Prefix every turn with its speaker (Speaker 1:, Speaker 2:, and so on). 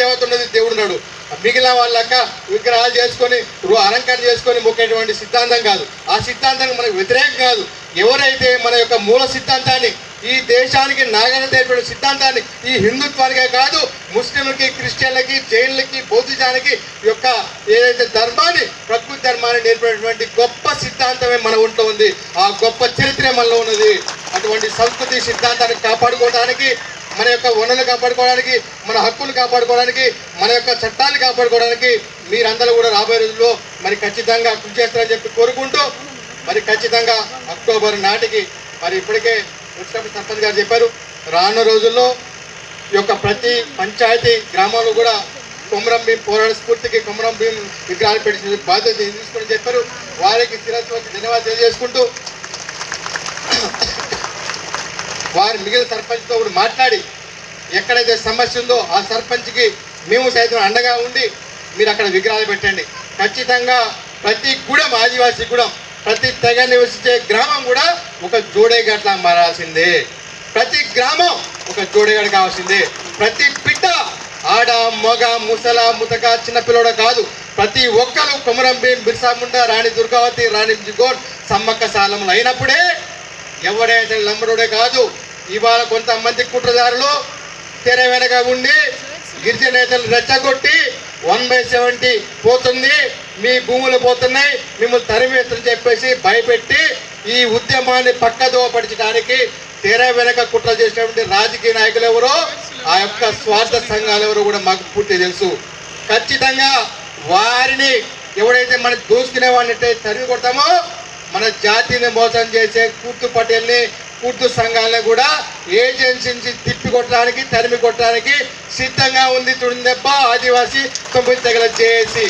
Speaker 1: దేవత ఉన్నది, దేవుడు ఉన్నాడు. మిగిలిన వాళ్ళక విగ్రహాలు చేసుకొని అలంకరణ చేసుకొని మొక్కేటువంటి సిద్ధాంతం కాదు. ఆ సిద్ధాంతానికి మనకు వ్యతిరేకం కాదు. ఎవరైతే మన యొక్క మూల సిద్ధాంతాన్ని, ఈ దేశానికి నాగరికత నేర్పిన సిద్ధాంతాన్ని, ఈ హిందుత్వానికే కాదు ముస్లింలకి, క్రిస్టియన్లకి, జైన్లకి, బౌద్ధిజానికి యొక్క ఏదైతే ధర్మాన్ని, ప్రకృతి ధర్మాన్ని నేర్పినటువంటి గొప్ప సిద్ధాంతమే మన ఒంట్లో ఉంది. ఆ గొప్ప చరిత్ర మనలో ఉన్నది. అటువంటి సంస్కృతి సిద్ధాంతాన్ని కాపాడుకోవడానికి, మన యొక్క వనరులు కాపాడుకోవడానికి, మన హక్కులు కాపాడుకోవడానికి, మన యొక్క చట్టాన్ని కాపాడుకోవడానికి మీరందరూ కూడా రాబోయే రోజుల్లో మరి ఖచ్చితంగా కృషి చేస్తారని చెప్పి కోరుకుంటూ, మరి ఖచ్చితంగా అక్టోబర్ నాటికి మరి ఇప్పటికే వచ్చినప్పుడు సర్పంచ్ గారు చెప్పారు, రానున్న రోజుల్లో ఈ యొక్క ప్రతి పంచాయతీ గ్రామంలో కూడా కొమరం భీం పోరాట స్ఫూర్తికి కొమరం భీం విగ్రహాలు పెట్టిన బాధ్యత తీసుకొని చెప్పారు. వారికి శిరస్సు వచ్చి ధన్యవాదాలు తెలియజేసుకుంటూ, వారి మిగిలిన సర్పంచ్తో కూడా మాట్లాడి ఎక్కడైతే సమస్య ఉందో ఆ సర్పంచ్కి మేము సైతం అండగా ఉండి మీరు అక్కడ విగ్రహాలు పెట్టండి. ఖచ్చితంగా ప్రతి గూడెం, ఆదివాసీ గూడెం, ప్రతి తెగ నివసించే గ్రామం కూడా ఒక జోడేగట్లా మారాల్సిందే. ప్రతి గ్రామం ఒక జోడేగడ్ కావాల్సిందే. ప్రతి బిడ్డ, ఆడ, మగ, ముసల, ముతక, చిన్నపిల్లడ కాదు, ప్రతి ఒక్కరు కొమరం భీం, బిర్సా ముండా, రాణి దుర్గావతి, రాణి జిగోడ్ సమ్మక్క సాలములు అయినప్పుడే ఎవడైతే లంబరుడే కాదు. ఇవాళ కొంతమంది కుట్రదారులు తెర వెనక ఉండి గిరిజన నేతలు రెచ్చగొట్టి 1/70 పోతుంది, మీ భూములు పోతున్నాయి, మిమ్మల్ని తరిమేస్తని చెప్పేసి భయపెట్టి ఈ ఉద్యమాన్ని పక్కదోపడించడానికి తెర వెనక కుట్ర చేసినటువంటి రాజకీయ నాయకులు ఎవరో, ఆ యొక్క స్వార్థ సంఘాలు ఎవరో కూడా మాకు పూర్తి తెలుసు. ఖచ్చితంగా వారిని ఎవడైతే మన దోసుకునే వాడిని తరిమి కొడతామో, మన జాతిని మోసం చేసే కూర్తు పటేల్ని, కూర్తు సంఘాలను కూడా ఏజెన్సీ నుంచి తిప్పి కొట్టడానికి, తరిమి కొట్టడానికి సిద్ధంగా ఉంది. తుడిందెబ్బ ఆదివాసీ 9 తెగల చేసి